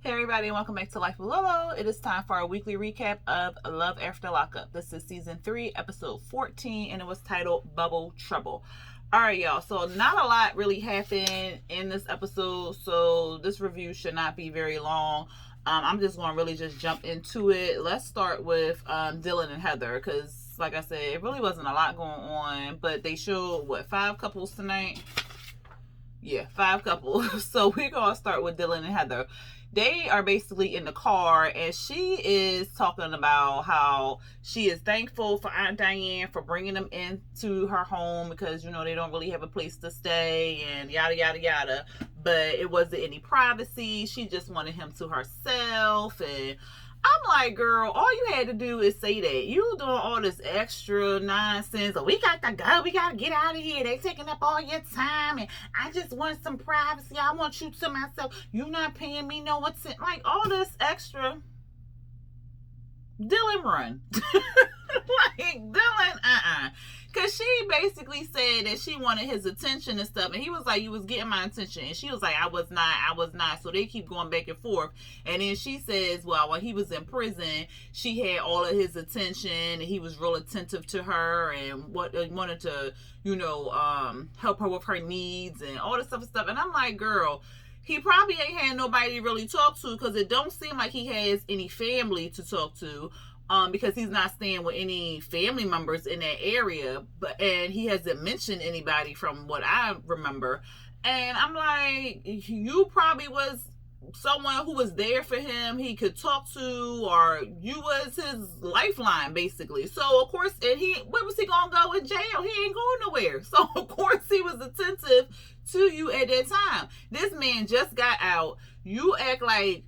Hey everybody, and welcome back to Life with Lolo. It is time for our weekly recap of Love After Lockup. This is season 3, episode 14, and it was titled Bubble Trouble. Alright, y'all, so not a lot really happened in this episode, so this review should not be very long. I'm just going to really just jump into it. Let's start with Dylan and Heather, because like I said, it really wasn't a lot going on, but they showed, 5 couples tonight? Yeah, 5 couples. So we're going to start with Dylan and Heather. They are basically in the car, and she is talking about how she is thankful for Aunt Diane for bringing them into her home because, you know, they don't really have a place to stay and yada, yada, yada. But it wasn't any privacy. She just wanted him to herself. And I'm like, girl, all you had to do is say that. You doing all this extra nonsense. Oh, we got to go. We got to get out of here. They taking up all your time. And I just want some privacy. I want you to myself. You not paying me no attention. Like, all this extra. Dylan, run. Like, Dylan, Because she basically said that she wanted his attention and stuff. And he was like, you was getting my attention. And she was like, I was not. So they keep going back and forth. And then she says, well, while he was in prison, she had all of his attention. And he was real attentive to her and wanted to, help her with her needs and all this stuff. And I'm like, girl, he probably ain't had nobody to really talk to because it don't seem like he has any family to talk to. Because he's not staying with any family members in that area, and he hasn't mentioned anybody from what I remember. And I'm like, you probably was someone who was there for him, he could talk to, or you was his lifeline, basically. So of course, and where was he gonna go in jail? He ain't going nowhere. So of course he was attentive to you at that time. This man just got out. You act like,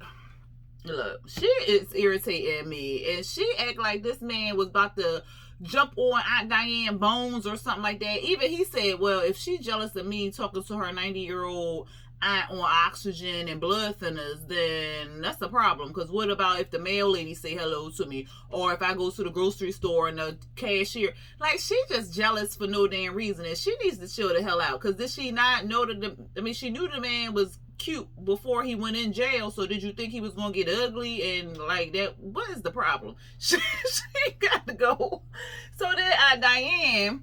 look, she is irritating me, and she act like this man was about to jump on Aunt Diane bones or something like that. Even he said, well, if she jealous of me talking to her 90-year-old aunt on oxygen and blood thinners, then that's a problem. Because what about if the mail lady say hello to me, or if I go to the grocery store and the cashier, like, she just jealous for no damn reason, and she needs to chill the hell out. Because did she not know that she knew the man was cute before he went in jail, so did you think he was gonna get ugly and like that? What is the problem? She got to go. So then Diane,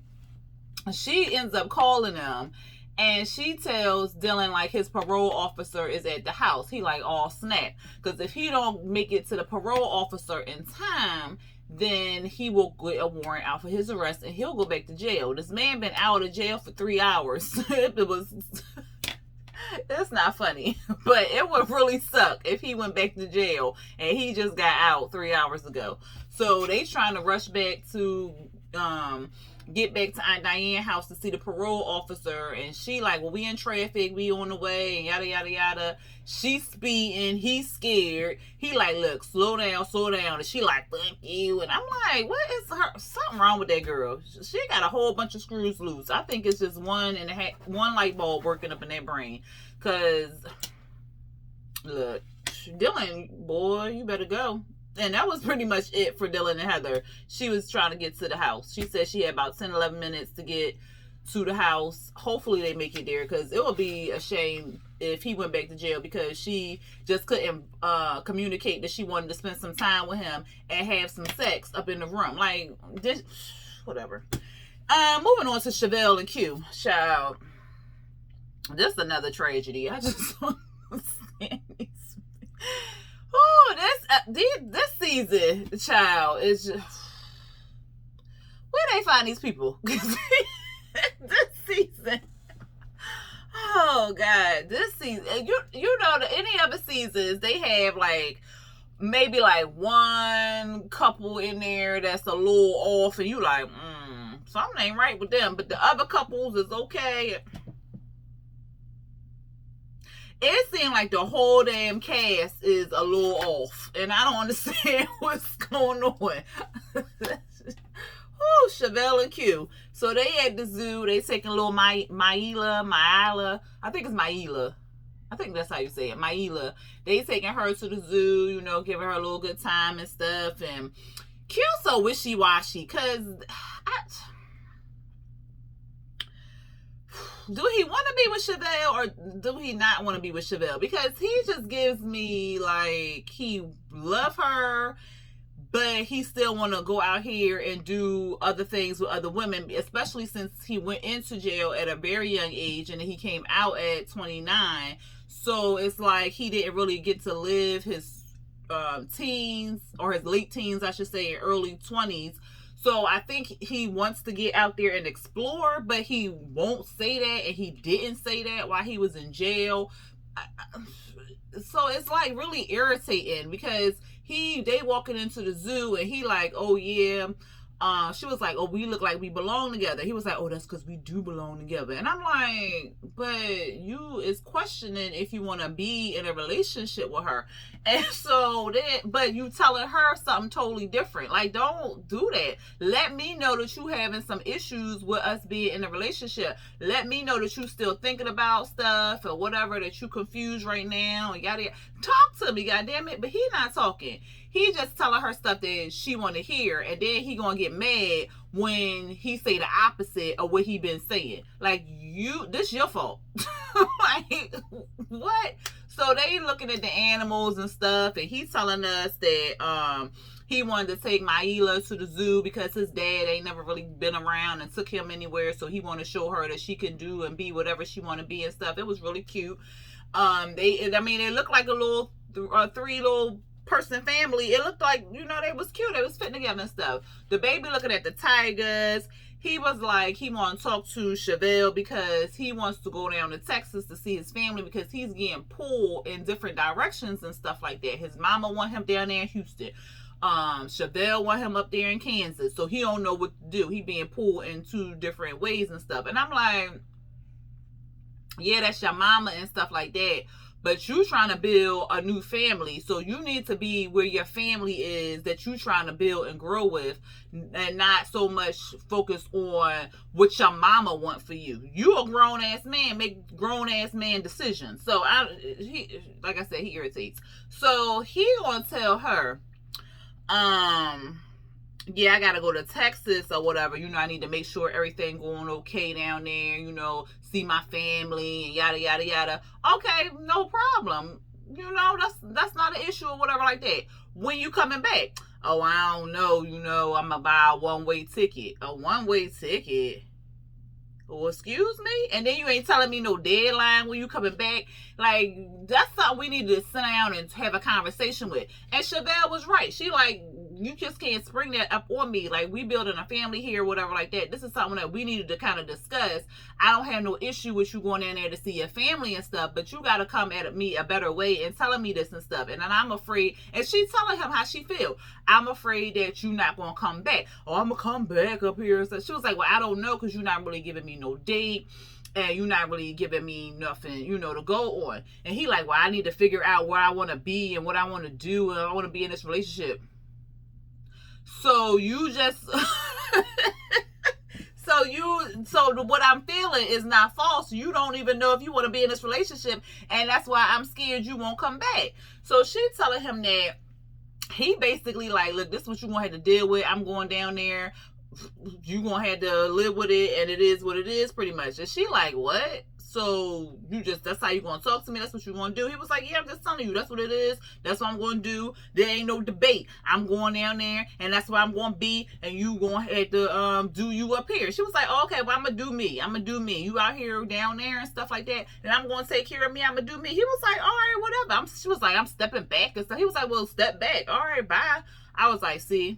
she ends up calling him, and she tells Dylan like his parole officer is at the house. He like, all snap, because if he don't make it to the parole officer in time, then he will get a warrant out for his arrest and he'll go back to jail. This man been out of jail for 3 hours. It's not funny, but it would really suck if he went back to jail and he just got out 3 hours ago. So they trying to rush back to get back to Aunt Diane's house to see the parole officer, and she like, well, we in traffic, we on the way, and yada yada yada. She's speeding, he's scared. He like, look, slow down, and she like, thank you. And I'm like, what is her, something wrong with that girl? She got a whole bunch of screws loose. I think it's just one light bulb working up in that brain. Cause look, Dylan, boy, you better go. And that was pretty much it for Dylan and Heather. She was trying to get to the house. She said she had about 10, 11 minutes to get to the house. Hopefully they make it there, because it would be a shame if he went back to jail because she just couldn't communicate that she wanted to spend some time with him and have some sex up in the room. Like, this, whatever. Moving on to Chevelle and Q. Child, just another tragedy. I just don't understand these. Oh, this season, child, is just, where they find these people? This season, oh God, this season, you know, any other seasons they have like maybe like one couple in there that's a little off, and you like, something ain't right with them. But the other couples is okay. It seemed like the whole damn cast is a little off, and I don't understand what's going on. Oh, Chevelle and Q. So they at the zoo. They taking little Maila. I think it's Maila. I think that's how you say it, Maila. They taking her to the zoo, you know, giving her a little good time and stuff. And Q so wishy-washy, because do he want to be with Chevelle or do he not want to be with Chevelle? Because he just gives me like he love her, but he still want to go out here and do other things with other women, especially since he went into jail at a very young age and he came out at 29. So it's like he didn't really get to live his teens, or his late teens, I should say, early 20s. So I think he wants to get out there and explore, but he won't say that, and he didn't say that while he was in jail. So it's like really irritating because they walking into the zoo and he like, oh yeah, she was like, oh, we look like we belong together. He was like, oh, that's because we do belong together. And I'm like, but you is questioning if you want to be in a relationship with her. And so but you telling her something totally different. Like, don't do that. Let me know that you having some issues with us being in a relationship. Let me know that you still thinking about stuff or whatever, that you confused right now and yada yada. Talk to me, goddammit. But he not talking. He just telling her stuff that she want to hear, and then he gonna get mad when he say the opposite of what he been saying. Like, this your fault. Like, what? So they looking at the animals and stuff, and he's telling us that he wanted to take Maila to the zoo because his dad ain't never really been around and took him anywhere, so he want to show her that she can do and be whatever she want to be and stuff. It was really cute. They looked like a little three little person family. It looked like, they was cute. They was fitting together and stuff. The baby looking at the tigers. He was like, he want to talk to Chevelle because he wants to go down to Texas to see his family because he's getting pulled in different directions and stuff like that. His mama want him down there in Houston. Chevelle want him up there in Kansas. So he don't know what to do. He being pulled in 2 different ways and stuff. And I'm like, yeah, that's your mama and stuff like that. But you trying to build a new family. So you need to be where your family is that you trying to build and grow with, and not so much focus on what your mama want for you. You a grown-ass man. Make grown-ass man decisions. So, like I said, he irritates. So he gonna tell her, yeah, I gotta go to Texas or whatever. I need to make sure everything going okay down there. See my family and yada yada yada. Okay, no problem. That's not an issue or whatever like that. When you coming back? Oh, I don't know. I'm gonna buy a one-way ticket. A one-way ticket? Oh, excuse me? And then you ain't telling me no deadline when you coming back. Like, that's something we need to sit down and have a conversation with. And Chevelle was right. She like, you just can't spring that up on me. Like, we building a family here, whatever like that. This is something that we needed to kind of discuss. I don't have no issue with you going in there to see your family and stuff, but you got to come at me a better way and telling me this and stuff. And then I'm afraid, and she telling him how she feel. I'm afraid that you not going to come back. Oh, I'm going to come back up here. So she was like, well, I don't know, because you're not really giving me no date. And you're not really giving me nothing, to go on. And he like, well, I need to figure out where I want to be and what I want to do. And I want to be in this relationship. So you just, so what I'm feeling is not false. You don't even know if you want to be in this relationship. And that's why I'm scared you won't come back. So she telling him that he basically like, look, this is what you're going to have to deal with. I'm going down there. You going to have to live with it. And it is what it is, pretty much. And she like, what? So that's how you going to talk to me? That's what you going to do? He was like, yeah, I'm just telling you. That's what it is. That's what I'm going to do. There ain't no debate. I'm going down there, and that's where I'm going to be, and you going to have to do you up here. She was like, oh, okay, well, I'm going to do me. I'm going to do me. You out here down there and stuff like that, and I'm going to take care of me. I'm going to do me. He was like, all right, whatever. She was like, I'm stepping back and stuff. He was like, well, step back. All right, bye. I was like, see,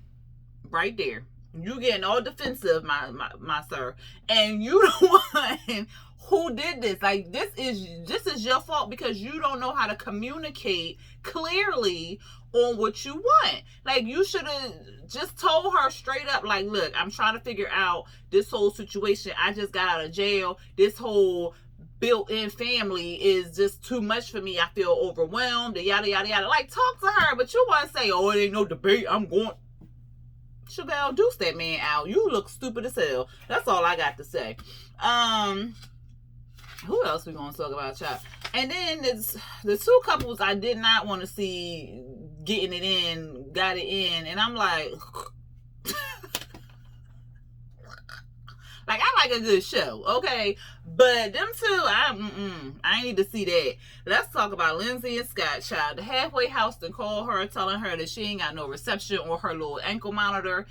right there. You getting all defensive, my sir. And you the one who did this. Like, this is your fault because you don't know how to communicate clearly on what you want. Like, you should have just told her straight up, like, look, I'm trying to figure out this whole situation. I just got out of jail. This whole built-in family is just too much for me. I feel overwhelmed, yada, yada, yada. Like, talk to her, but you want to say, oh, it ain't no debate. I'm going... Chevelle, deuce that man out. You look stupid as hell. That's all I got to say. Who else we gonna talk about, child? And then the 2 couples I did not want to see getting it in, got it in, and I'm like, Like, I like a good show, okay? But them two, I ain't need to see that. Let's talk about Lindsay and Scott, child. The halfway house to call her, telling her that she ain't got no reception or her little ankle monitor,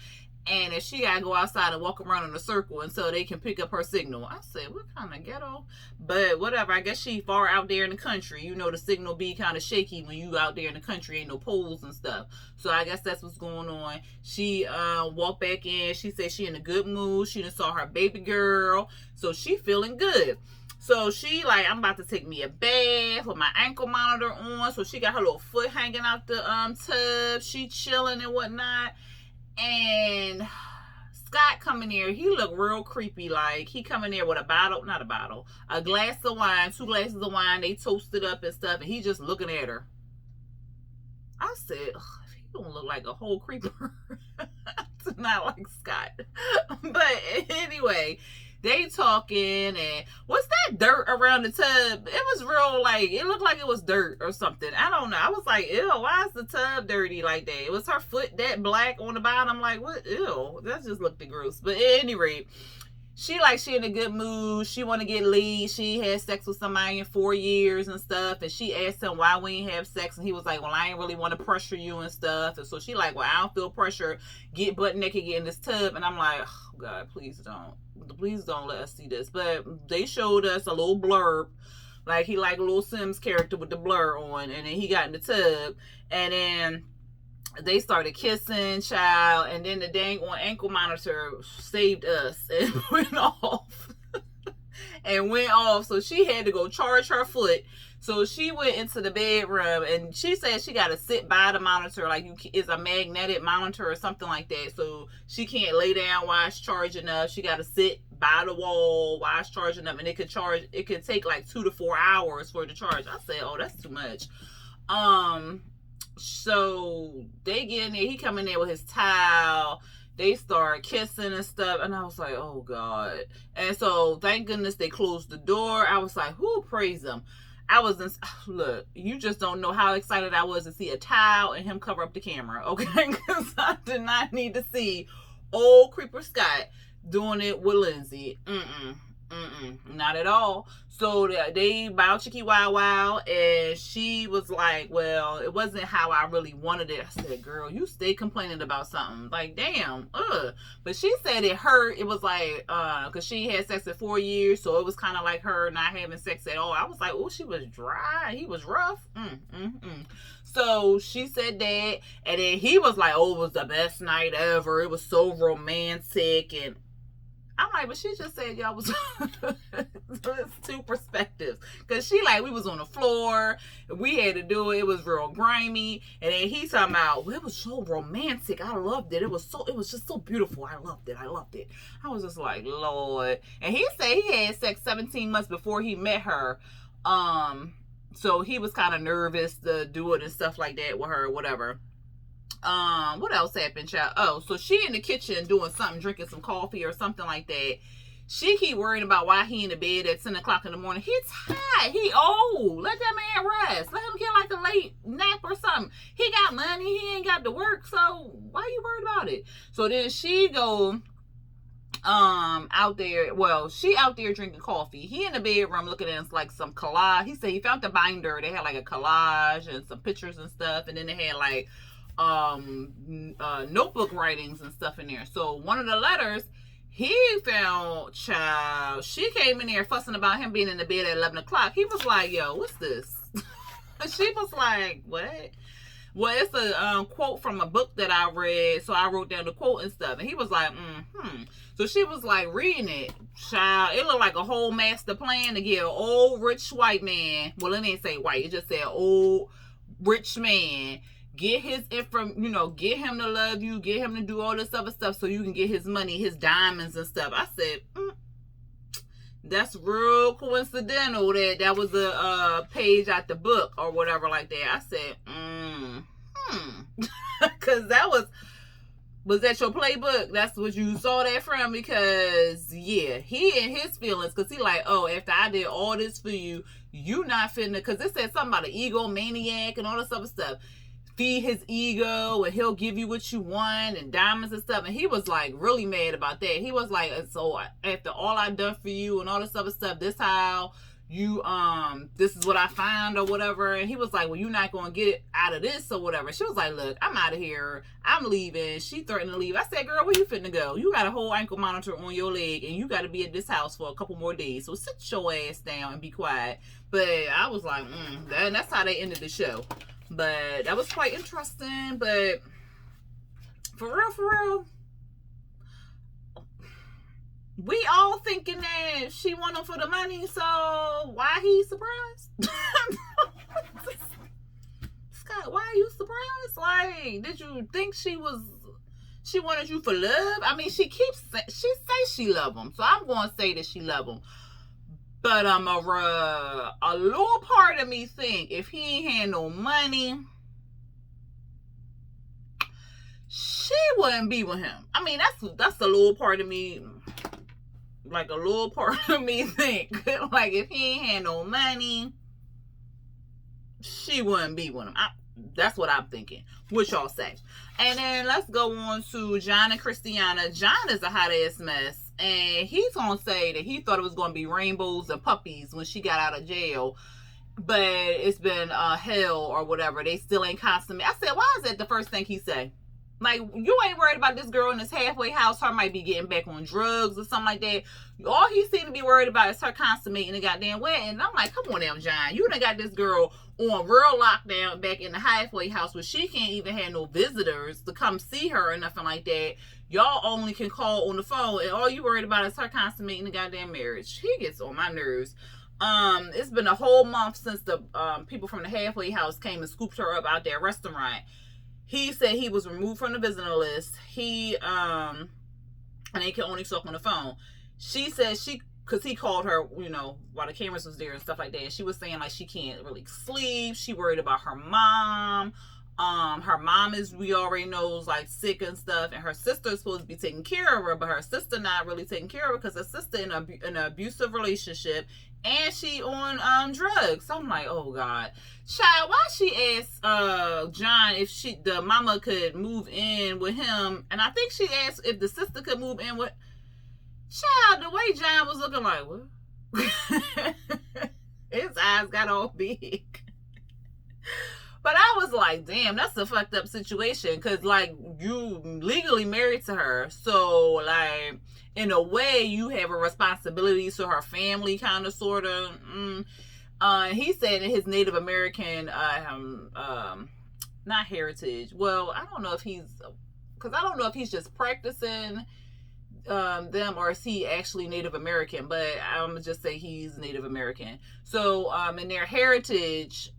and if she gotta go outside and walk around in a circle until they can pick up her signal. I said, what kind of ghetto? But whatever, I guess she far out there in the country. You know, the signal be kind of shaky when you out there in the country, ain't no poles and stuff. So I guess that's what's going on. She walked back in. She said she in a good mood. She done saw her baby girl, so she feeling good. So she like, I'm about to take me a bath with my ankle monitor on. So she got her little foot hanging out the tub. She chilling and whatnot. And Scott coming there, he looked real creepy. Like, he coming there with a glass of wine, 2 glasses of wine, they toasted up and stuff, and he just looking at her. I said, if he don't look like a whole creeper, it's not like Scott. But anyway, they talking, and what's that dirt around the tub? It was real, like, it looked like it was dirt or something. I don't know. I was like, ew, why is the tub dirty like that? It was her foot that black on the bottom. I'm like, what? Ew, that just looked gross. But at any rate, she in a good mood. She want to get laid. She had sex with somebody in 4 years and stuff. And she asked him why we ain't have sex. And he was like, well, I ain't really want to pressure you and stuff. And so she like, well, I don't feel pressure. Get butt naked, get in this tub. And I'm like, oh, God, please don't. Please don't let us see this. But they showed us a little blurb. Like, he like a little Sims character with the blur on. And then he got in the tub. And then they started kissing, child, and then the dang on ankle monitor saved us and went off. So she had to go charge her foot. So she went into the bedroom, and she said she got to sit by the monitor, like it's a magnetic monitor or something like that. So she can't lay down while it's charging up. She got to sit by the wall while it's charging up, and it could take like 2 to 4 hours for it to charge. I said, oh, that's too much. So they get in there, he come in there with his towel, they start kissing and stuff, and I was like, oh God. And so thank goodness they closed the door. I was like, who praise him? Look, you just don't know how excited I was to see a towel and him cover up the camera, okay? Because I did not need to see old creeper Scott doing it with Lindsay. Not at all. So they bow chicky wow, and she was like, well, it wasn't how I really wanted it. I said, girl, you stay complaining about something. Like, damn, But she said it hurt. It was like, because she had sex at 4 years, so it was kind of like her not having sex at all. I was like, oh, she was dry. He was rough. So she said that, and then he was like, oh, it was the best night ever. It was so romantic, and I'm like, but she just said y'all was it's 2 perspectives. Because she like, we was on the floor, we had to do it, it was real grimy, and then he talking about, well, it was so romantic, I loved it, it was just so beautiful, I loved it. I was just like, Lord. And he said he had sex 17 months before he met her, so he was kind of nervous to do it and stuff like that with her, whatever. What else happened, child? Oh, so she in the kitchen doing something, drinking some coffee or something like that. She keep worrying about why he in the bed at 10 o'clock in the morning. He's tired. He old. Let that man rest. Let him get like a late nap or something. He got money. He ain't got to work. So why you worried about it? So then she go out there. Well, she out there drinking coffee. He in the bedroom looking at like some collage. He said he found the binder. They had like a collage and some pictures and stuff. And then they had like notebook writings and stuff in there. So one of the letters he found, child, she came in there fussing about him being in the bed at 11 o'clock. He was like, yo, what's this? She was like, what? Well, it's a quote from a book that I read, so I wrote down the quote and stuff. And he was like, So she was like reading it, child. It looked like a whole master plan to get an old rich white man. Well, it didn't say white. It just said old rich man. Get his get him to love you, get him to do all this other stuff so you can get his money, his diamonds and stuff. I said, that's real coincidental that was a page out the book or whatever like that. I said, because that was that your playbook? That's what you saw that from? Because yeah, he in his feelings, because he like, oh, after I did all this for you, you not finna, because it said something about an egomaniac and all this other stuff. feed his ego and he'll give you what you want and diamonds and stuff. And he was like really mad about that. He was like, so after all I done for you and all this other stuff, this how you this is what I found or whatever. And he was like, well, you're not gonna get it out of this or whatever. She was like, look, I'm out of here, I'm leaving. She threatened to leave. I said, girl, where you finna go? You got a whole ankle monitor on your leg and you got to be at this house for a couple more days, so sit your ass down and be quiet. But I was like, that's how they ended the show. But that was quite interesting. But for real, we all thinking that she want him for the money, so why he surprised? Scott, why are you surprised? Like, did you think she wanted you for love? I mean, she say she love him, so I'm going to say that she love him. But a little part of me think if he ain't had no money, she wouldn't be with him. I mean, that's a little part of me. Like, a little part of me think, like, if he ain't had no money, she wouldn't be with him. That's what I'm thinking. What y'all say? And then let's go on to John and Christiana. John is a hot ass mess. And he's going to say that he thought it was going to be rainbows and puppies when she got out of jail. But it's been hell or whatever. They still ain't consummate. I said, why is that the first thing he say? Like, you ain't worried about this girl in this halfway house. Her might be getting back on drugs or something like that. All he seemed to be worried about is her consummating the goddamn wedding. And I'm like, come on now, John. You done got this girl on real lockdown back in the halfway house where she can't even have no visitors to come see her or nothing like that. Y'all only can call on the phone. And all you worried about is her consummating the goddamn marriage. He gets on my nerves. It's been a whole month since the people from the halfway house came and scooped her up out that restaurant. He said he was removed from the visitor list. And they can only talk on the phone. She said because he called her, while the cameras was there and stuff like that. And she was saying like she can't really sleep. She worried about her mom. Her mom we already knows, like sick and stuff. And her sister's supposed to be taking care of her, but her sister not really taking care of her because her sister in an abusive relationship. And she on drugs. So I'm like, oh God. Child, why she asked John if the mama could move in with him. And I think she asked if the sister could move in with. Child, the way John was looking like, what? His eyes got all big. But I was like, damn, that's a fucked up situation. Because, like, you legally married to her. So, like, in a way, you have a responsibility to her family, kind of, sort of. He said in his Native American, not heritage. Well, I don't know if he's just practicing them or is he actually Native American, but I'm gonna just say he's Native American. So in their heritage,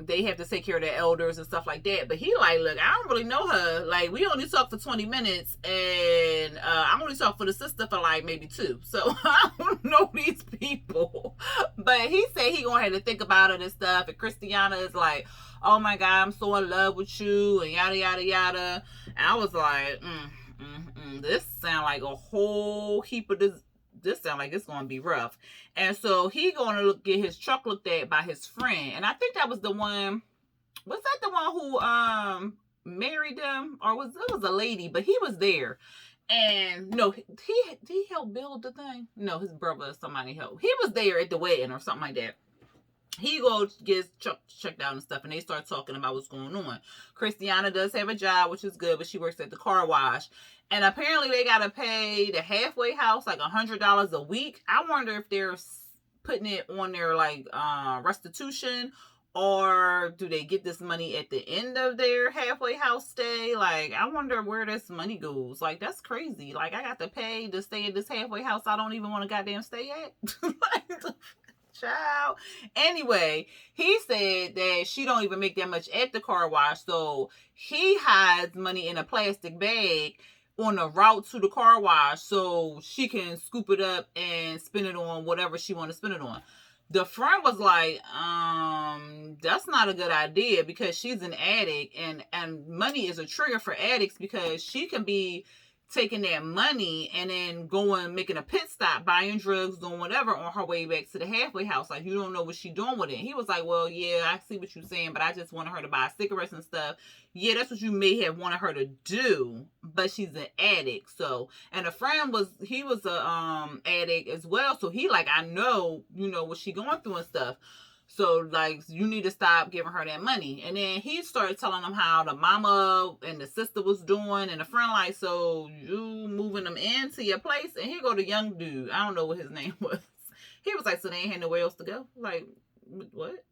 they have to take care of their elders and stuff like that. But he like, look, I don't really know her. Like, we only talked for 20 minutes and I only talked for the sister for like maybe 2. So I don't know these people. But he said he gonna have to think about it and stuff. And Christiana is like, oh my God, I'm so in love with you and yada yada yada. And I was like, this sound like a whole heap of this sound like it's gonna be rough. And so he gonna get his truck looked at by his friend, and I think that was the one. Was that the one who married them, or was a lady? But he was there, and no, he helped build the thing. No, his brother or somebody helped. He was there at the wedding or something like that. He goes, gets checked out and stuff, and they start talking about what's going on. Christiana does have a job, which is good, but she works at the car wash. And apparently they got to pay the halfway house like $100 a week. I wonder if they're putting it on their like restitution, or do they get this money at the end of their halfway house stay? Like, I wonder where this money goes. Like, that's crazy. Like, I got to pay to stay at this halfway house I don't even want to goddamn stay at. Like, child. Anyway, he said that she don't even make that much at the car wash, so he hides money in a plastic bag on the route to the car wash so she can scoop it up and spend it on whatever she want to spend it on. The friend was like, that's not a good idea because she's an addict, and money is a trigger for addicts because she can be taking that money and then going, making a pit stop, buying drugs, doing whatever on her way back to the halfway house. Like, you don't know what she doing with it. He was like, well, yeah, I see what you're saying, but I just wanted her to buy cigarettes and stuff. Yeah, that's what you may have wanted her to do, but she's an addict. So, and a friend he was a addict as well. So he like, I know, you know, what she going through and stuff. So, like, you need to stop giving her that money. And then he started telling them how the mama and the sister was doing. And the friend like, so you moving them into your place? And here go the young dude. I don't know what his name was. He was like, so they ain't had nowhere else to go? Like, what?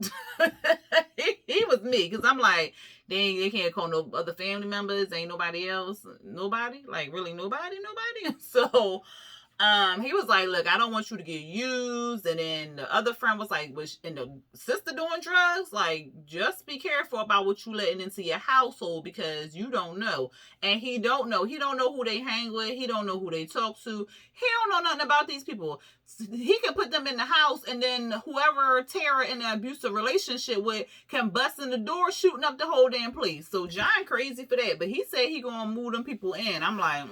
he was me. Because I'm like, they can't call no other family members. Ain't nobody else. Nobody? Like, really nobody? So... he was like, look, I don't want you to get used. And then the other friend was like, and the sister doing drugs? Like, just be careful about what you letting into your household, because you don't know. And he don't know. He don't know who they hang with. He don't know who they talk to. He don't know nothing about these people. He can put them in the house, and then whoever Tara in an abusive relationship with can bust in the door, shooting up the whole damn place. So John crazy for that. But he said he gonna move them people in. I'm like,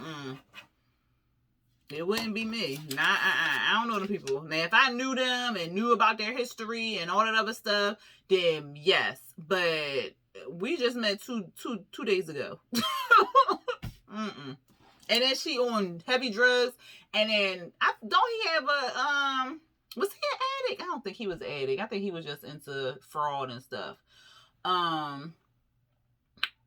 it wouldn't be me. Nah, I don't know them people. Now, if I knew them and knew about their history and all that other stuff, then yes. But we just met two days ago. And then she on heavy drugs. And then don't he have a was he an addict? I don't think he was an addict. I think he was just into fraud and stuff.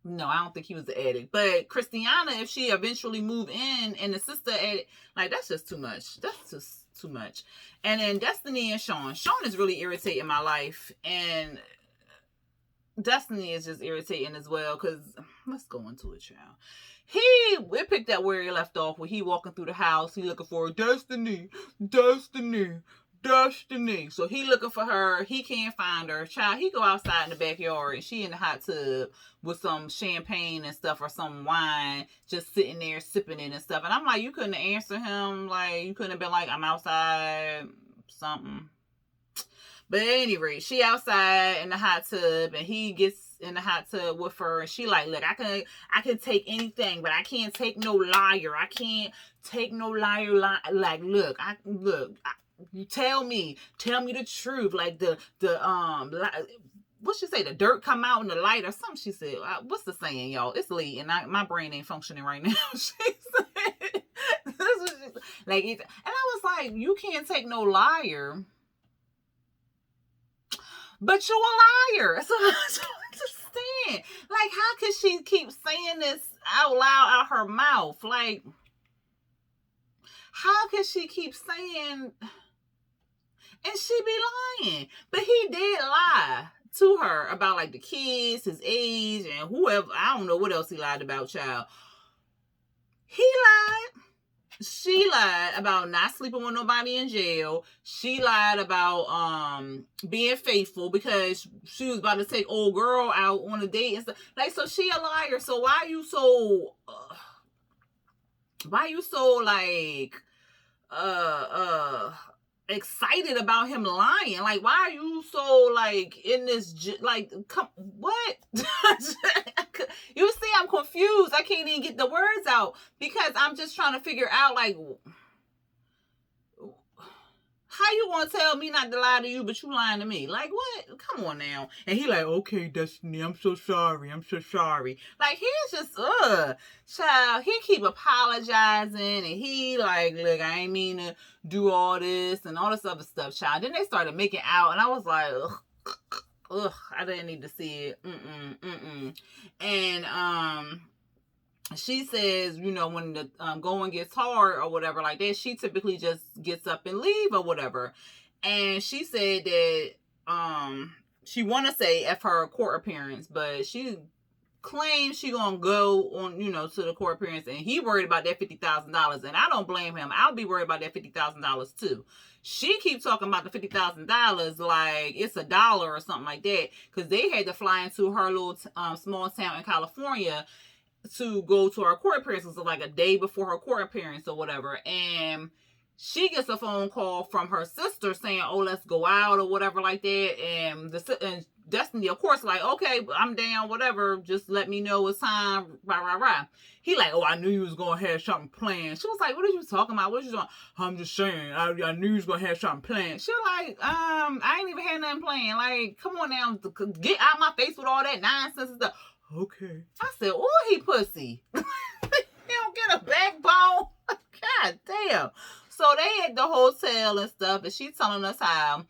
No, I don't think he was an addict. But Christiana, if she eventually moved in and the sister addict, like, that's just too much. That's just too much. And then Destiny and Sean. Sean is really irritating my life. And Destiny is just irritating as well. Because, let's go into it, child. We picked up where he left off. Where he walking through the house. He looking for Destiny. So he looking for her. He can't find her. Child, he go outside in the backyard and she in the hot tub with some champagne and stuff or some wine, just sitting there sipping it and stuff. And I'm like, you couldn't answer him. Like, you couldn't have been like, I'm outside, something. But at any rate, she outside in the hot tub and he gets in the hot tub with her. And she like, look, I can take anything, but I can't take no liar. I can't take no liar. Like, look, you tell me the truth. Like what she say? The dirt come out in the light or something. She said, what's the saying, y'all? It's late and my brain ain't functioning right now. She said, this was just, like, and I was like, you can't take no liar, but you a liar. So I don't understand. Like, how could she keep saying this out loud out her mouth? Like, how could she keep saying? And she be lying. But he did lie to her about, like, the kids, his age, and whoever. I don't know what else he lied about, child. He lied. She lied about not sleeping with nobody in jail. She lied about being faithful because she was about to take old girl out on a date and stuff. Like, so she a liar. So why are you so like excited about him lying? Like, why are you so like in this like, come, what? You see, I'm confused. I can't even get the words out because I'm just trying to figure out, like, how you want to tell me not to lie to you, but you lying to me? Like, what? Come on now. And he like, okay, Destiny, I'm so sorry. Like, he's just, child, he keep apologizing, and he like, look, I ain't mean to do all this and all this other stuff, child. Then they started making out, and I was like, ugh, I didn't need to see it. And, she says, you know, when the going gets hard or whatever like that, she typically just gets up and leave or whatever. And she said that she want to say at her court appearance, but she claims she gonna go on, you know, to the court appearance, and he worried about that $50,000, and I don't blame him. I'll be worried about that $50,000 too. She keeps talking about the $50,000 like it's $1 or something like that, because they had to fly into her little small town in California to go to her court appearance. So like a day before her court appearance or whatever, and she gets a phone call from her sister saying, oh, let's go out or whatever like that, and Destiny, of course, like, okay, I'm down, whatever. Just let me know it's time. Rah. He like, oh, I knew you was gonna have something planned. She was like, what are you talking about? What are you doing? I'm just saying, I knew you was gonna have something planned. She was like, I ain't even had nothing planned. Like, come on now, get out of my face with all that nonsense and stuff. Okay. I said, oh, he pussy. He don't get a backbone. God damn. So they at the hotel and stuff, and she telling us how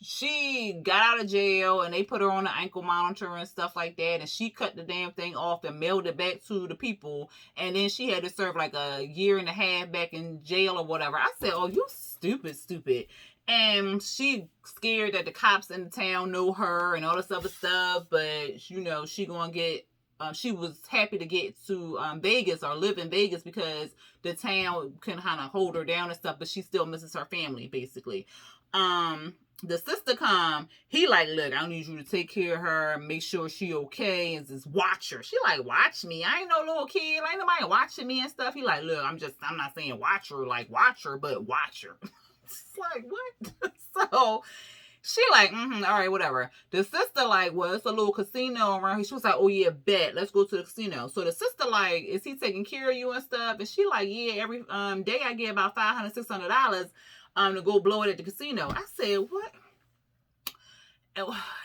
she got out of jail and they put her on the ankle monitor and stuff like that, and she cut the damn thing off and mailed it back to the people, and then she had to serve like a year and a half back in jail or whatever. I said, oh, you stupid. And she scared that the cops in the town know her and all this other stuff, but you know, she gonna get she was happy to get to Vegas or live in Vegas because the town can kind of hold her down and stuff, but she still misses her family, basically. The sister come, he like, look, I need you to take care of her, make sure she okay, and just watch her. She like, watch me? I ain't no little kid, ain't nobody watching me and stuff. He like, look, I'm not saying watch her, like watch her, but watch her. It's like, what? So she like, all right, whatever. The sister like, well, it's a little casino around here. She was like, oh yeah, bet, let's go to the casino. So the sister like, is he taking care of you and stuff? And she like, yeah, every day I get about $500, $600 to go blow it at the casino. I said, what?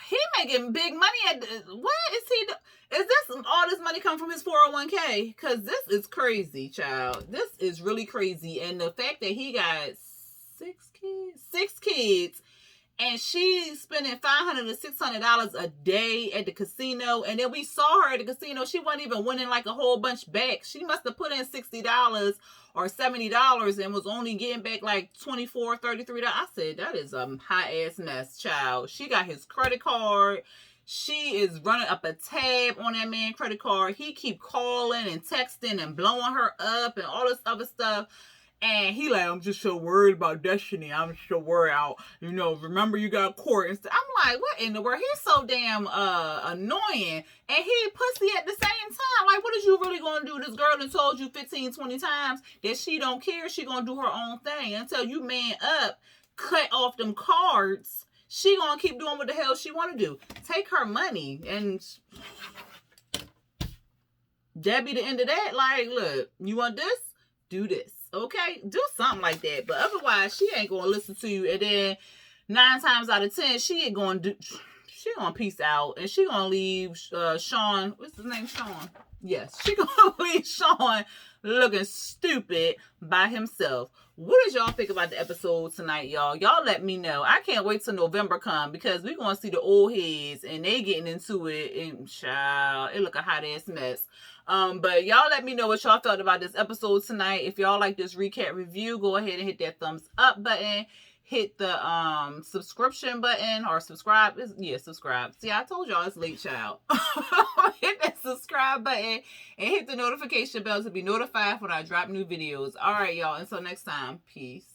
He making big money at what is he? Is this all this money come from his 401k? Because this is crazy, child. This is really crazy. And the fact that he got six kids, and she's spending $500 to $600 a day at the casino. And then we saw her at the casino. She wasn't even winning like a whole bunch back. She must have put in $60 or $70 and was only getting back like $24, $33. I said, that is a hot ass mess, child. She got his credit card. She is running up a tab on that man's credit card. He keep calling and texting and blowing her up and all this other stuff. And he like, I'm just so worried about Destiny. I'm so worried out. You know, remember you got court and stuff. I'm like, what in the world? He's so damn annoying. And he pussy at the same time. Like, what is you really going to do? This girl done told you 15, 20 times that she don't care. She going to do her own thing. Until you man up, cut off them cards, she going to keep doing what the hell she want to do. Take her money. And that be the end of that. Like, look, you want this? Do this. Okay, do something like that. But otherwise, she ain't gonna listen to you. And then 9 times out of 10, she gonna peace out, and she gonna leave Sean. What's his name? Sean. Yes, she gonna leave Sean looking stupid by himself. What did y'all think about the episode tonight, y'all? Y'all let me know. I can't wait till November come because we're gonna see the old heads and they getting into it, and child, it look a hot ass mess. But y'all let me know what y'all thought about this episode tonight. If y'all like this recap review, go ahead and hit that thumbs up button. Hit the subscription button or subscribe. Subscribe. See, I told y'all it's late, child. Hit that subscribe button and hit the notification bell to be notified when I drop new videos. All right, y'all. Until next time. Peace.